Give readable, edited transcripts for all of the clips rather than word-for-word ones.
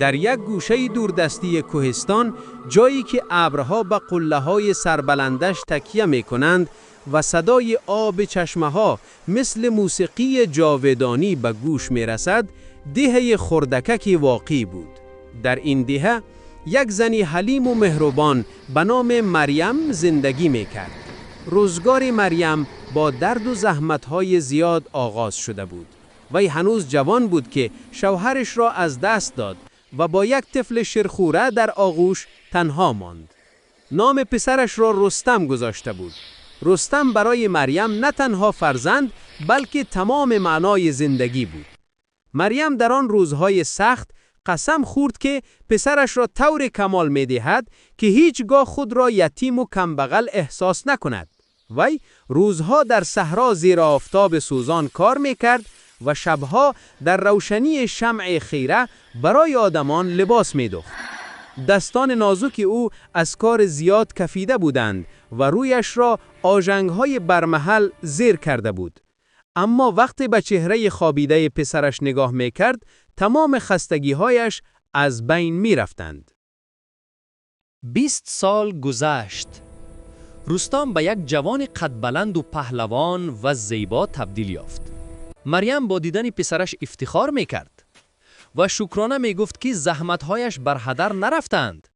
در یک گوشه دوردستی کوهستان، جایی که ابرها به قله‌های سربلندش تکیه می‌کنند و صدای آب چشمه‌ها مثل موسیقی جاودانی به گوش می‌رسد، دهه خردککی واقعی بود. در این دهه یک زنی حلیم و مهربان به نام مریم زندگی می‌کرد. روزگار مریم با درد و زحمت‌های زیاد آغاز شده بود. وی هنوز جوان بود که شوهرش را از دست داد و با یک طفل شیرخواره در آغوش تنها ماند. نام پسرش را رستم گذاشته بود. رستم برای مریم نه تنها فرزند بلکه تمام معنای زندگی بود. مریم در آن روزهای سخت قسم خورد که پسرش را طور کمال می‌دهد که هیچگاه خود را یتیم و کمبغل احساس نکند. وی روزها در صحرا زیر آفتاب سوزان کار می‌کرد و شبها در روشنی شمع خیره برای آدمان لباس می‌دوخت. دستان نازک او از کار زیاد کفیده بودند و رویش را آژنگ‌های برمحل زیر کرده بود. اما وقتی به چهره خوابیده پسرش نگاه می‌کرد، تمام خستگی‌هایش از بین می‌رفتند. 20 سال گذشت. رستم به یک جوان قد بلند و پهلوان و زیبا تبدیل یافت. مریم با دیدن پسرش افتخار می‌کرد و شکرانه می‌گفت که زحمت‌هایش بر هدر نرفتند.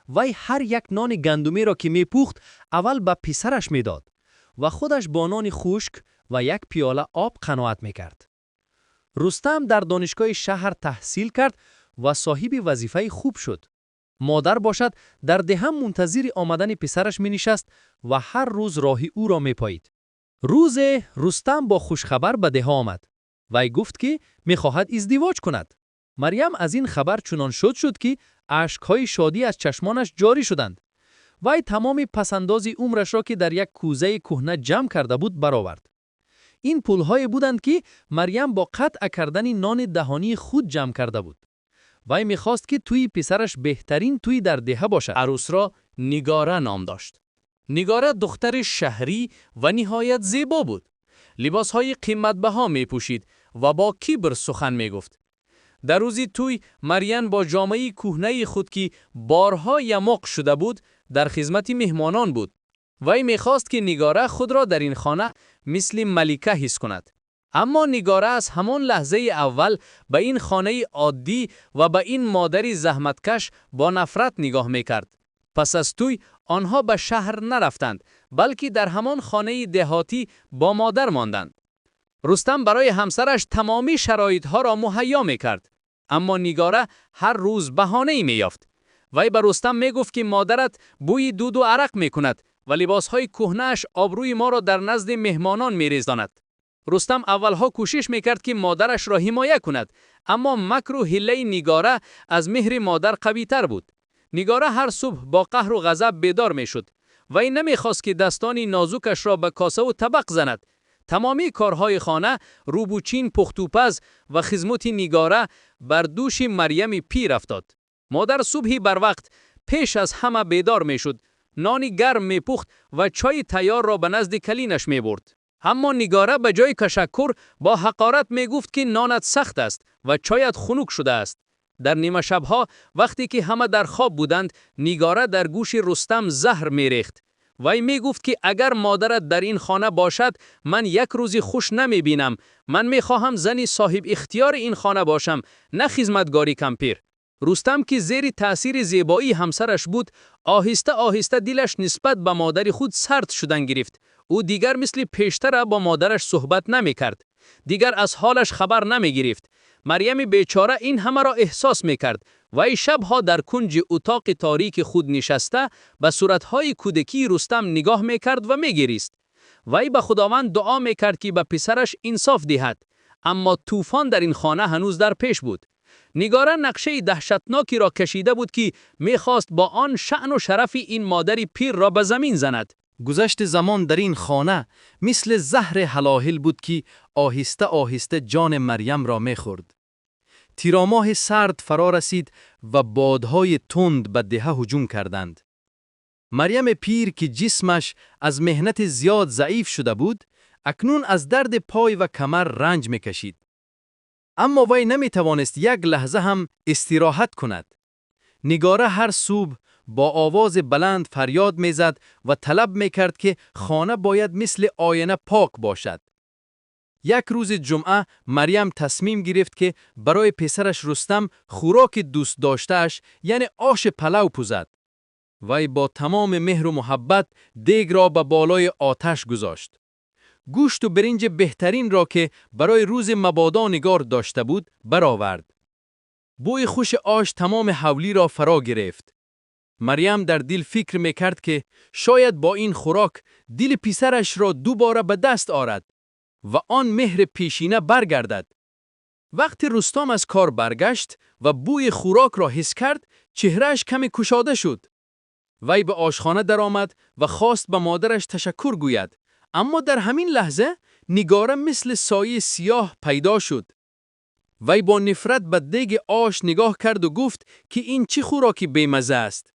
وی هر یک نان گندمی را که می‌پخت اول به پسرش می‌داد و خودش با نان خشک و یک پیاله آب قناعت می‌کرد. رستم در دانشگاه شهر تحصیل کرد و صاحب وظیفه خوب شد. مادر باشد در دهه منتظر آمدن پسرش می‌نشست و هر روز راهی او را می‌پایید. روز رستم با خوشخبر به دهه آمد. وی گفت که می‌خواهد ازدواج کند. مریم از این خبر چنان شاد شد که اشک‌های شادی از چشمانش جاری شدند. وی تمام پسندازی عمرش را که در یک کوزه کهنه جمع کرده بود برآورد. این پول‌های بودند که مریم با قطع کردن نان دهانی خود جمع کرده بود. وی می‌خواست که توی پسرش بهترین توی در دهه باشد. عروس را نگاره نام داشت. نگاره دختر شهری و نهایت زیبا بود. لباس‌های قیمت‌بها می‌پوشید و با کبر سخن می‌گفت. در روزی توی مریم با جامه‌ی کهنه خود که بارها یماق شده بود در خدمت مهمانان بود. وی می‌خواست که نگاره خود را در این خانه مثل ملکه حس کند. اما نگاره از همان لحظه اول به این خانه عادی و به این مادری زحمتکش با نفرت نگاه می‌کرد. پس از توی آنها به شهر نرفتند بلکه در همان خانه دهاتی با مادر ماندند. رستم برای همسرش تمامی شرایطها را مهیا می‌کرد، اما نگاره هر روز بهانه‌ای می‌یافت. وی به رستم می‌گفت که مادرت بوی دود و عرق می‌کند و لباس‌های کهنه‌اش آبروی ما را در نزد مهمانان می‌ریزاند. رستم اولها کوشش می‌کرد که مادرش را حمایت کند، اما مکر و حیله نگاره از مهر مادر قوی‌تر بود. نگاره هر صبح با قهر و غضب بیدار می‌شد. وی نمی‌خواست که دستان نازکش را به کاسه و طبق زند. تمامی کارهای خانه، روبوچین، پختوپز و خدمت نگاره بر دوش مریم پیر افتاد. مادر صبحی بر وقت پیش از همه بیدار می‌شد، نان گرم می‌پخت و چای تیار را به نزد کلینش می‌برد. اما نگاره به جای تشکر با حقارت می‌گفت که نانت سخت است و چایت خنک شده است. در نیمه شب‌ها وقتی که همه در خواب بودند، نگاره در گوش رستم زهر می‌ریخت. وی می‌گفت که اگر مادرت در این خانه باشد من یک روزی خوش نمی‌بینم. من می‌خواهم زنی صاحب اختیار این خانه باشم، نه خدمتگاری کمپیر. رستم که زیر تأثیر زیبایی همسرش بود، آهسته آهسته دلش نسبت به مادر خود سرد شدن گرفت. او دیگر مثل پیشتر با مادرش صحبت نمی کرد. دیگر از حالش خبر نمی گرفت. مریم بیچاره این همه را احساس می کرد. وی شبها در کنج اتاق تاریک خود نشسته به صورتهای کودکی رستم نگاه می کرد و می گریست. وی به خداوند دعا می کرد که به پسرش انصاف دهد. اما طوفان در این خانه هنوز در پیش بود. نگاره نقشه دهشتناکی را کشیده بود که می‌خواست با آن شأن و شرف این مادری پیر را به زمین زند. گذشت زمان در این خانه مثل زهر هلاهل بود که آهسته آهسته جان مریم را می‌خورد. تیراماه سرد فرا رسید و بادهای تند به دهه هجوم کردند. مریم پیر که جسمش از مهنت زیاد ضعیف شده بود، اکنون از درد پای و کمر رنج می‌کشید. اما وی نمی توانست یک لحظه هم استراحت کند. نگاره هر صبح با آواز بلند فریاد میزد و طلب میکرد که خانه باید مثل آینه پاک باشد. یک روز جمعه مریم تصمیم گرفت که برای پسرش رستم خوراک دوست داشتهش یعنی آش پلو پزد. وی با تمام مهر و محبت دیگ را به بالای آتش گذاشت. گوشت و برنج بهترین را که برای روز مبادا نگار داشته بود برآورد. بوی خوش آش تمام حولی را فرا گرفت. مریم در دل فکر میکرد که شاید با این خوراک دل پسرش را دوباره به دست آرد و آن مهر پیشینه برگردد. وقتی رستم از کار برگشت و بوی خوراک را حس کرد، چهرهش کمی گشاده شد. وی به آشخانه درآمد و خواست به مادرش تشکر گوید، اما در همین لحظه نگاره مثل سایه سیاه پیدا شد. وی با نفرت به دیگ آش نگاه کرد و گفت که این چه خوراکی بیمزه است.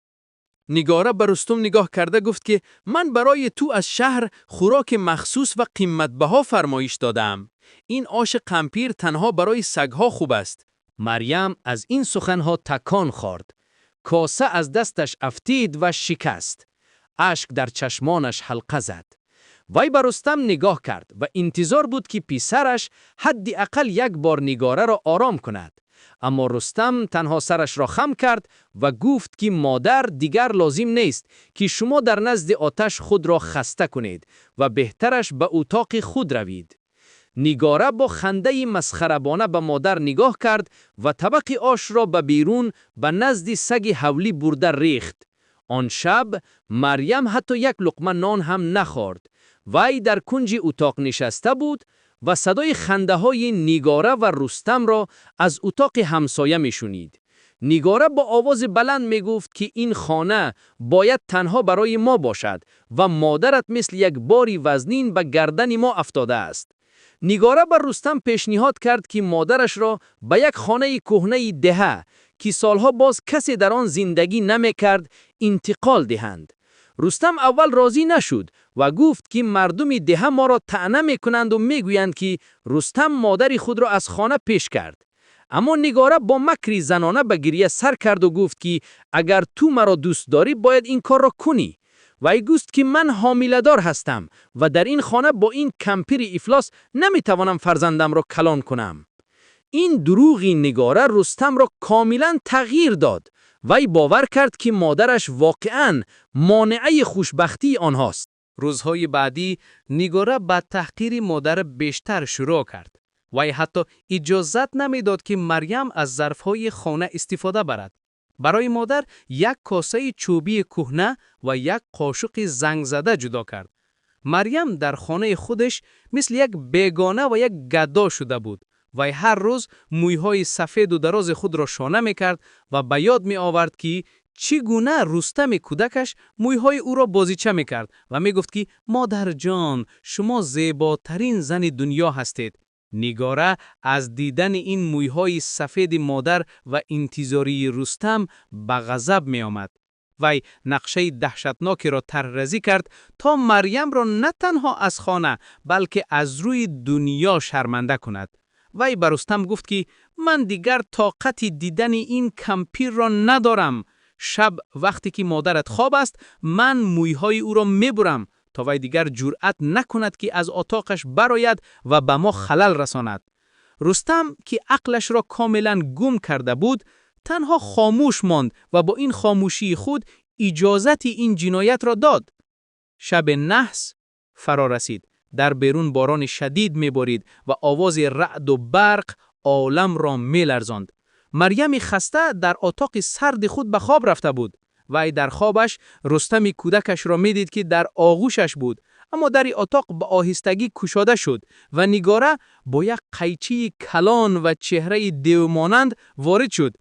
نگاره به رستم نگاه کرده گفت که من برای تو از شهر خوراک مخصوص و قیمت‌بها فرمایش دادم. این آش قمپیر تنها برای سگها خوب است. مریم از این سخنها تکان خورد. کاسه از دستش افتید و شکست. اشک در چشمانش حلقه زد. وی به رستم نگاه کرد و انتظار بود که پسرش حداقل یک بار نگاره را آرام کند. اما رستم تنها سرش را خم کرد و گفت که مادر دیگر لازم نیست که شما در نزد آتش خود را خسته کنید و بهترش به اتاق خود روید. نگاره با خنده مسخره‌بانه به مادر نگاه کرد و طبق آش را به بیرون به نزد سگ حولی برده ریخت. آن شب مریم حتی یک لقمه نان هم نخورد. وی در کنج اتاق نشسته بود و صدای خنده های نگاره و رستم را از اتاق همسایه میشنید. نگاره با آواز بلند می گفت که این خانه باید تنها برای ما باشد و مادرت مثل یک باری وزنین به گردن ما افتاده است. نگاره بر رستم پیشنهاد کرد که مادرش را به یک خانه کهنه دهه که سالها باز کسی در آن زندگی نمی کرد انتقال دهند. رستم اول راضی نشد و گفت که مردم دهه ما را طعنه میکنند و میگویند که رستم مادر خود را از خانه پیش کرد. اما نگاره با مکری زنانه به گریه سر کرد و گفت که اگر تو مرا دوست داری باید این کار را کنی. وی گفت که من حامله‌دار هستم و در این خانه با این کمپیر افلاس نمیتوانم فرزندم را کلان کنم. این دروغی نگاره رستم را کاملا تغییر داد. وی باور کرد که مادرش واقعاً مانعه خوشبختی آنهاست. روزهای بعدی نگاره با تحقیر مادر بیشتر شروع کرد. وی حتی اجازت نمیداد که مریم از ظرفهای خانه استفاده برد. برای مادر یک کاسه چوبی کهنه و یک قاشق زنگ زده جدا کرد. مریم در خانه خودش مثل یک بیگانه و یک گدا شده بود. وی هر روز مویهای سفید و دراز خود را شانه میکرد و به یاد می آورد که چگونه رستم کودکش مویهای او را بازیچه میکرد و میگفت که مادر جان شما زیباترین زن دنیا هستید. نگاره از دیدن این مویهای سفید مادر و انتظاری رستم به غضب می آمد. وی نقشه دهشتناکی را طرح‌ریزی کرد تا مریم را نه تنها از خانه بلکه از روی دنیا شرمنده کند. وی به رستم گفت که من دیگر طاقت دیدن این کمپیر را ندارم. شب وقتی که مادرت خواب است من مویهای او را میبرم تا وی دیگر جرأت نکند که از اتاقش برآید و به ما خلل رساند. رستم که عقلش را کاملا گم کرده بود تنها خاموش ماند و با این خاموشی خود اجازت این جنایت را داد. شب نحس فرا رسید. در بیرون باران شدید میبارید و آواز رعد و برق عالم را میلرزاند. مریم خسته در اتاق سرد خود به خواب رفته بود. وی در خوابش رستم کودکش را میدید که در آغوشش بود، اما در اتاق به آهستگی گشوده شد و نگاره با یک قیچی کلان و چهره دیومانند وارد شد.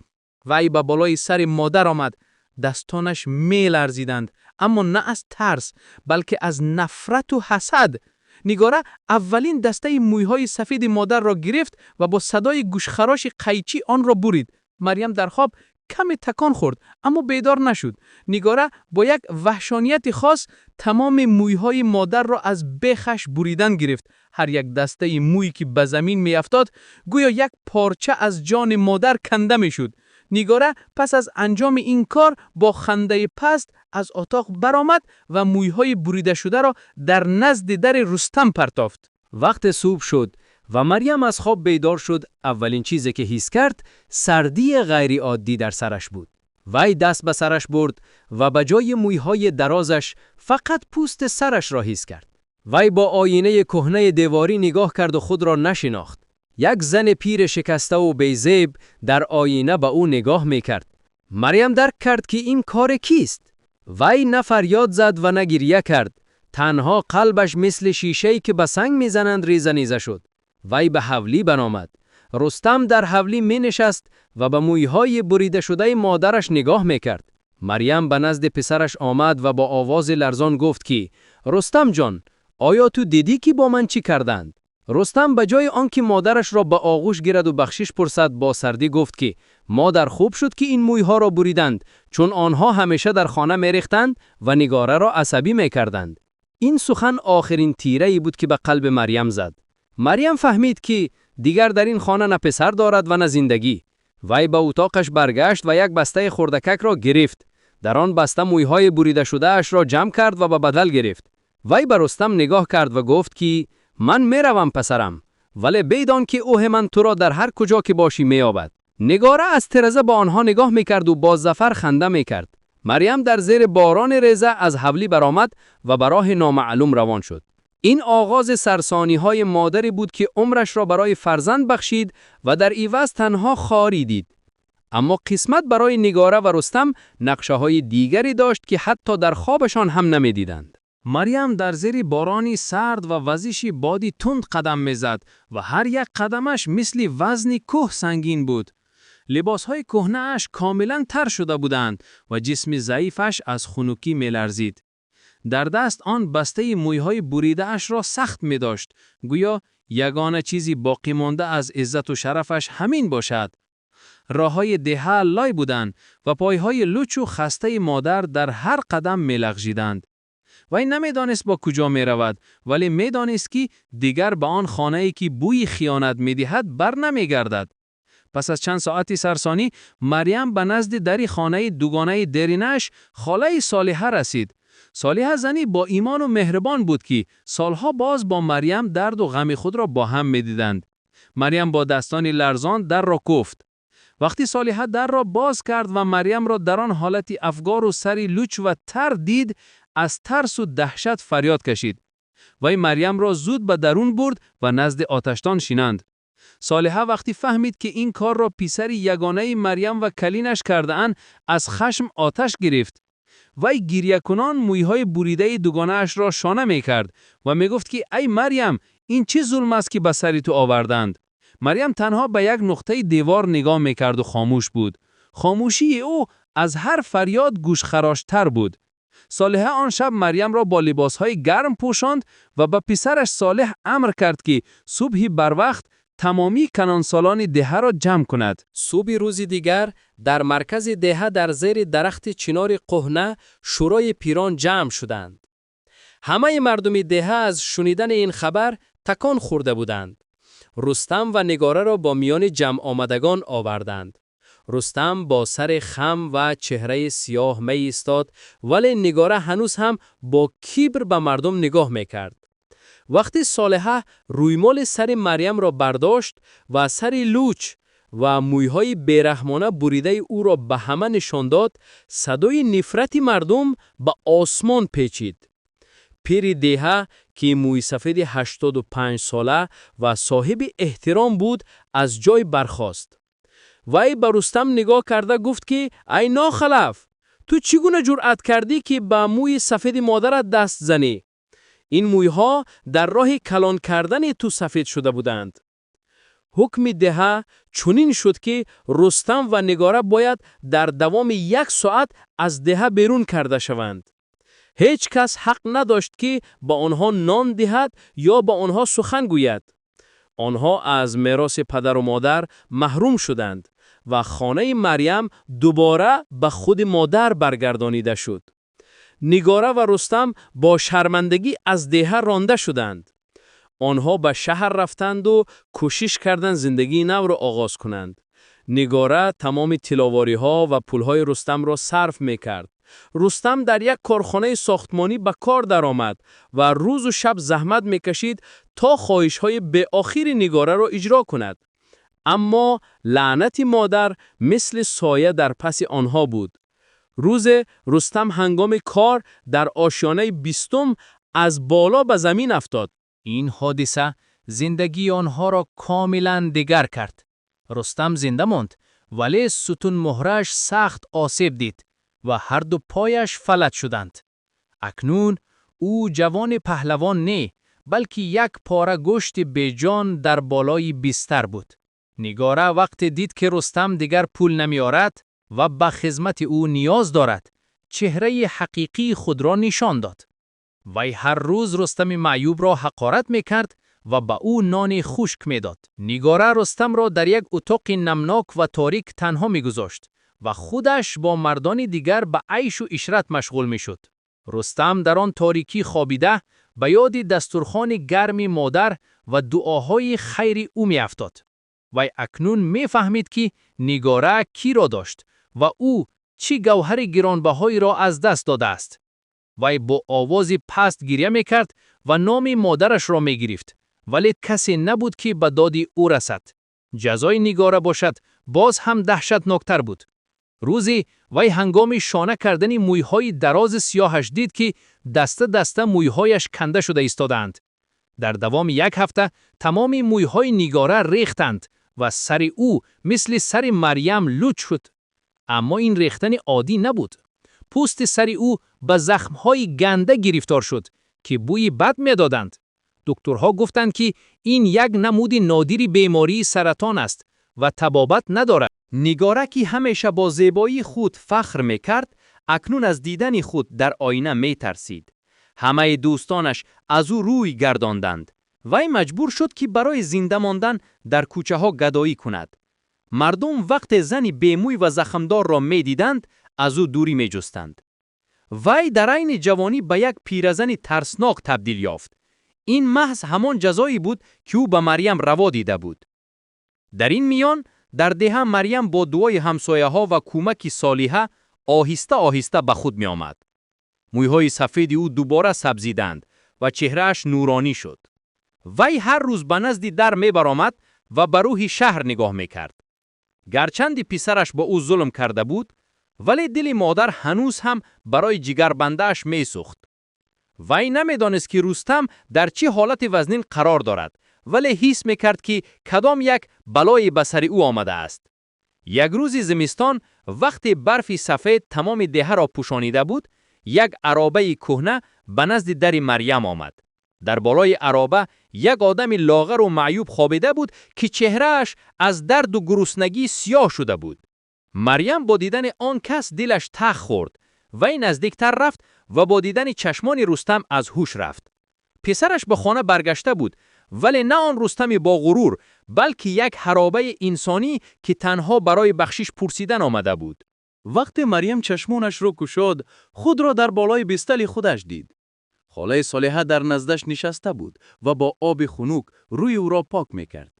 وی به بالای سر مادر آمد. دستانش میلرزیدند، اما نه از ترس بلکه از نفرت و حسد. نگاره اولین دسته مویهای سفید مادر را گرفت و با صدای گوشخراش قیچی آن را برید. مریم در خواب کمی تکان خورد اما بیدار نشد. نگاره با یک وحشانیت خاص تمام مویهای مادر را از بیخش بریدن گرفت. هر یک دسته مویی که به زمین می افتاد گویا یک پارچه از جان مادر کنده می شد. نگاره پس از انجام این کار با خنده پست از اتاق برآمد و مویهای بریده شده را در نزد در رستم پرتافت. وقت صبح شد و مریم از خواب بیدار شد. اولین چیزی که حس کرد سردی غیر عادی در سرش بود. وی دست به سرش برد و به جای مویهای درازش فقط پوست سرش را حس کرد. وی با آینه کهنه دیواری نگاه کرد و خود را نشناخت. یک زن پیر شکسته و بی‌زیب در آینه به او نگاه میکرد. مریم درک کرد که این کار کیست. وی نه فریاد زد و نه گریه کرد. تنها قلبش مثل شیشه‌ای که به سنگ میزنند ریزه نیزه شد. وی به حولی برآمد. رستم در حولی می نشست و به مویهای بریده شده مادرش نگاه میکرد. مریم به نزد پسرش آمد و با آواز لرزان گفت که رستم جان، آیا تو دیدی که با من چی کردند؟ رستم به جای آنکه مادرش را به آغوش گیرد و بخشش پرسد با سردی گفت که مادر خوب شد که این مویها را بریدند، چون آنها همیشه در خانه میریختند و نگاره را عصبی میکردند. این سخن آخرین تیره‌ای بود که به قلب مریم زد. مریم فهمید که دیگر در این خانه نه پسر دارد و نه زندگی. وی به اتاقش برگشت و یک بسته خردکک را گرفت. در آن بسته مویهای بریده شده اش را جمع کرد و به بدل گرفت. وی به رستم نگاه کرد و گفت که من میروم پسرم، ولی بدان که اوه من تو را در هر کجا که باشی مییابد. نگاره از ترزه با آنها نگاه میکرد و با ظفر خنده میکرد. مریم در زیر باران ریزه از حولی برآمد و به راه نامعلوم روان شد. این آغاز سرسانی‌های مادری بود که عمرش را برای فرزند بخشید و در عوض تنها خاری دید. اما قسمت برای نگاره و رستم نقشه‌های دیگری داشت که حتی در خوابشان هم نمی‌دیدند. مریم در زیر بارانی سرد و وزش بادی تند قدم میزد و هر یک قدمش مثل وزن کوه سنگین بود. لباسهای کهنه اش کاملا تر شده بودند و جسم ضعیفش از خنکی میلرزید. در دست آن بسته مویهای بریده اش را سخت می داشت. گویا یگانه چیزی باقی مانده از عزت و شرفش همین باشد. راههای دهه لای بودند و پایهای لوچ و خسته مادر در هر قدم می لغزیدند. وی نمیدانست با کجا می رود، ولی می دانست که دیگر به آن خانه‌ای که بوی خیانت می دهد بر نمی گردد. پس از چند ساعتی سرسانی مریم به نزد در خانه دوگانه درینش خاله صالحه رسید. صالحه زنی با ایمان و مهربان بود که سالها باز با مریم درد و غم خود را با هم می‌دیدند. مریم با دستان لرزان در را کوفت. وقتی صالحه در را باز کرد و مریم را در آن حالتی افگار و سری لوچ و تر دید، از ترس و دهشت فریاد کشید. وی مریم را زود به درون برد و نزد آتشدان شیناند. صالحه وقتی فهمید که این کار را پسر یگانه مریم و کلینش کرده اند، از خشم آتش گرفت. وی گریه کنان مویهای بریده دوگانه اش را شانه می کرد و می گفت که ای مریم، این چه ظلم است که به سر تو آوردند؟ مریم تنها به یک نقطه دیوار نگاه می کرد و خاموش بود. خاموشی او از هر فریاد گوشخراشتر بود. صالحه آن شب مریم را با لباسهای گرم پوشاند و به پسرش صالح امر کرد که صبح بر وقت تمامی کنانسالان دهه را جمع کند. صبح روز دیگر در مرکز دهه در زیر درخت چنار کهنه شورای پیران جمع شدند. همه مردم دهه از شنیدن این خبر تکان خورده بودند. رستم و نگاره را با میان جمع آمدگان آوردند. رستم با سر خم و چهره سیاه می ایستاد، ولی نگاره هنوز هم با کبر به مردم نگاه میکرد. وقتی صالحه رویمال سر مریم را برداشت و سر لوچ و مویهای بیرحمانه بریده او را به همه نشان داد، صدای نفرت مردم به آسمان پیچید. پیر دهه که موی سفید 85 ساله و صاحب احترام بود از جای برخاست. وی به رستم نگاه کرده گفت که ای ناخلف، تو چگونه جرأت کردی که به موی سفید مادرت دست زنی؟ این مویها در راه کلان کردن تو سفید شده بودند. حکم دهه چنین شد که رستم و نگاره باید در دوام 1 ساعت از دهه بیرون کرده شوند. هیچ کس حق نداشت که با آنها نان دهد یا با آنها سخن گوید. آنها از میراث پدر و مادر محروم شدند و خانه مریم دوباره به خود مادر برگردانیده شد. نگاره و رستم با شرمندگی از دیه رانده شدند. آنها به شهر رفتند و کوشش کردند زندگی نو را آغاز کنند. نگاره تمام طلاواری ها و پول های رستم را صرف می کرد. رستم در یک کارخانه ساختمانی به کار درآمد و روز و شب زحمت می کشید تا خواهش های به آخر نگاره را اجرا کند. اما لعنت مادر مثل سایه در پس آنها بود. روز رستم هنگام کار در آشیانه 20 از بالا به زمین افتاد. این حادثه زندگی آنها را کاملا دگر کرد. رستم زنده ماند ولی ستون مهرش سخت آسیب دید و هر دو پایش فلج شدند. اکنون او جوان پهلوان نه بلکه یک پاره گوشت بیجان در بالای بستر بود. نگاره وقت دید که رستم دیگر پول نمی آورد و به خدمت او نیاز دارد، چهره حقیقی خود را نشان داد. وی هر روز رستم معیوب را حقارت می کرد و به او نان خشک می داد. نگاره رستم را در یک اتاق نمناک و تاریک تنها می گذاشت و خودش با مردان دیگر به عیش و عشرت مشغول می شد. رستم در آن تاریکی خوابیده به یاد دسترخوان گرم مادر و دعاهای خیر او می افتاد. وی اکنون می فهمید که نگاره کی را داشت و او چی گوهر گرانبهایی را از دست داده است. وی با آوازی پست گریه می کرد و نام مادرش را می گرفت، ولی کسی نبود که به داد او رسد. جزای نگاره باشد باز هم دهشتناکتر بود. روزی وی هنگام شانه کردن مویهای دراز سیاهش دید که دسته دسته مویهایش کنده شده ایستادند. در دوام یک هفته تمام مویهای نگاره ریختند و سر او مثل سر مریم لوچ شد. اما این ریختن عادی نبود. پوست سر او به زخمهای گنده گرفتار شد که بوی بد می‌دادند. دکترها گفتند که این یک نمود نادری بیماری سرطان است و طبابت ندارد. نگاره که همیشه با زیبایی خود فخر می‌کرد، اکنون از دیدن خود در آینه می‌ترسید. همه دوستانش از او روی گرداندند. وی مجبور شد که برای زنده ماندن در کوچه ها گدایی کند. مردم وقت زنی بیموی و زخمدار را می‌دیدند، از او دوری می‌جستند. وی در عین جوانی به یک پیرزن ترسناک تبدیل یافت. این محض همان جزایی بود که او به مریم روا دیده بود. در این میان در ده مریم با دعای همسایه ها و کمک صالحه آهسته آهسته به خود می آمد. مویهای سفید او دوباره سبزیدند و چهرهش نورانی شد. وی هر روز به نزد در می برآمد و به روح شهر نگاه می کرد. گرچند پسرش با او ظلم کرده بود، ولی دل مادر هنوز هم برای جگربنده‌اش می سوخت. وی نمیدانست که رستم در چه حالت وزنین قرار دارد، ولی حس میکرد که کدام یک بلای به سر او آمده است. یک روز زمستان وقتی برف سفید تمام ده را پوشانیده بود، یک عرابه کهنه به نزد در مریم آمد. در بالای عرابه یک آدم لاغر و معیوب خوابیده بود که چهرهش از درد و گرسنگی سیاه شده بود. مریم با دیدن آن کس دلش تخ خورد. وی نزدیکتر رفت و با دیدن چشمان رستم از هوش رفت. پسرش به خانه برگشته بود، ولی نه آن رستم با غرور، بلکه یک حرابه انسانی که تنها برای بخشش پرسیدن آمده بود. وقتی مریم چشمانش رو گشاد، خود را در بالای بستر خودش دید. خاله صالحه در نزدش نشسته بود و با آب خنک روی او را پاک میکرد.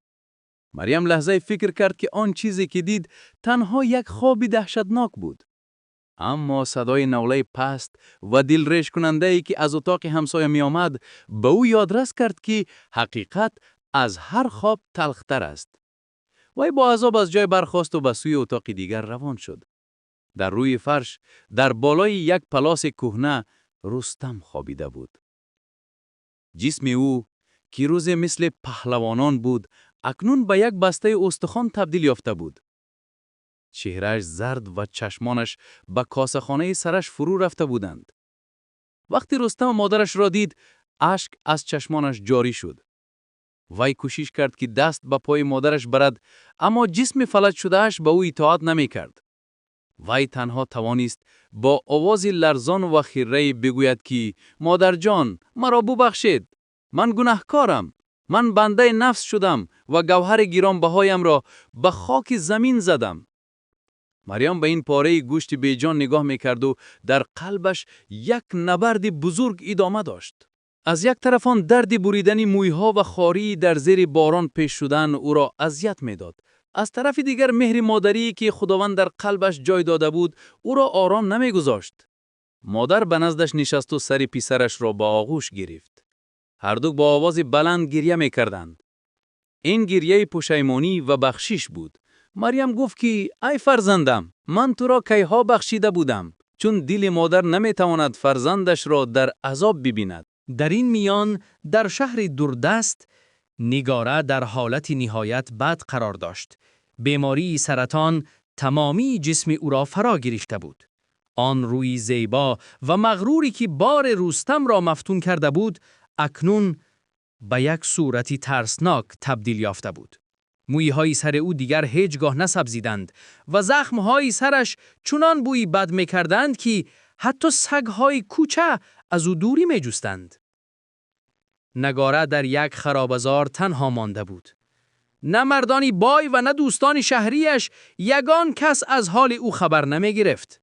مریم لحظه فکر کرد که آن چیزی که دید تنها یک خواب دهشتناک بود. اما صدای ناله پست و دلریش کننده ای که از اتاق همسایه می آمد به او یادرس کرد که حقیقت از هر خواب تلختر است. وی با عذاب از جای برخاست و به سوی اتاق دیگر روان شد. در روی فرش در بالای یک پلاس کهنه رستم خوابیده بود. جسم او که روز مثل پهلوانان بود، اکنون به یک بسته استخوان تبدیل یافته بود. چهرهش زرد و چشمانش به کاسه‌خانه سرش فرو رفته بودند. وقتی رستم مادرش را دید، اشک از چشمانش جاری شد. وی کوشش کرد که دست به پای مادرش برد، اما جسم فلج شدهش به او اطاعت نمی کرد. وی تنها توانست با آواز لرزان و خیره بگوید که مادر جان، مرا ببخشید. من گناهکارم. من بنده نفس شدم و گوهر گرانبهایم را به خاک زمین زدم. مریم به این پاره گوشت بیجان نگاه میکرد و در قلبش یک نبرد بزرگ ادامه داشت. از یک طرف آن درد بریدن مویها و خاری در زیر باران پیش شدن او را اذیت میداد. از طرف دیگر مهر مادری که خداوند در قلبش جای داده بود او را آرام نمیگذاشت. مادر به نزدش نشست و سر پسرش را با آغوش گرفت. هر دو با آواز بلند گریه میکردند. این گریه پشیمانی و بخشش بود. مریم گفت که ای فرزندم، من تو را کیها بخشیده بودم، چون دل مادر نمیتواند فرزندش را در عذاب ببیند. در این میان در شهر دوردست نگاره در حالت نهایت بد قرار داشت. بیماری سرطان تمامی جسم او را فرا گرفته بود. آن روی زیبا و مغروری که بار رستم را مفتون کرده بود، اکنون به یک صورتی ترسناک تبدیل یافته بود. مویهای سر او دیگر هیچگاه نسبزیدند و زخمهای سرش چنان بوی بد می‌کردند که حتی سگ‌های کوچه از او دوری می‌جستند. نگاره در یک خرابزار تنها مانده بود. نه مردانی بای و نه دوستان شهریش یگان کس از حال او خبر نمی‌گرفت.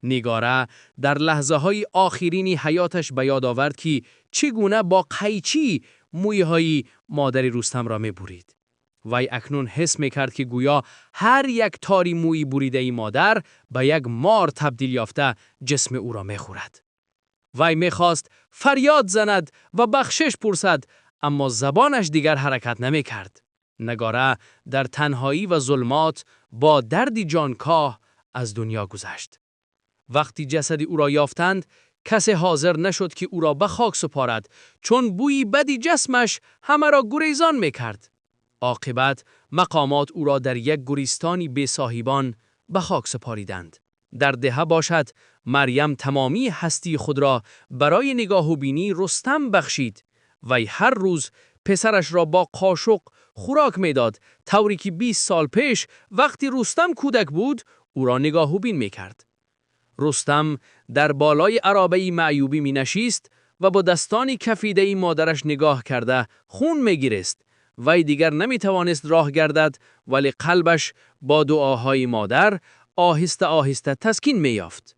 نگاره در لحظه‌های آخرین حیاتش به یاد آورد که چگونه با قیچی مویهای مادر رستم را می‌برید. وی اکنون حس می‌کرد که گویا هر یک تاری موی بریده ای مادر به یک مار تبدیل یافته جسم او را می‌خورد. وی می‌خواست فریاد زند و بخشش پرسد، اما زبانش دیگر حرکت نمی‌کرد. نگاره در تنهایی و ظلمات با دردی جانکاه از دنیا گذشت. وقتی جسد او را یافتند، کسی حاضر نشد که او را به خاک سپارد، چون بوی بدی جسمش همه را گریزان می‌کرد. عاقبت مقامات او را در یک گوریستانی بی صاحبان به خاک سپاریدند. در دهه باشد مریم تمامی هستی خود را برای نگاه و بینی رستم بخشید و هر روز پسرش را با قاشق خوراک میداد، طوری که 20 سال پیش وقتی رستم کودک بود او را نگاه و بین میکرد. رستم در بالای عرابه معیوبی می نشیست و با دستانی کفیده مادرش نگاه کرده خون می گریست. وی دیگر نمی توانست راه گردد، ولی قلبش با دعاهای مادر آهسته آهسته تسکین می یافت.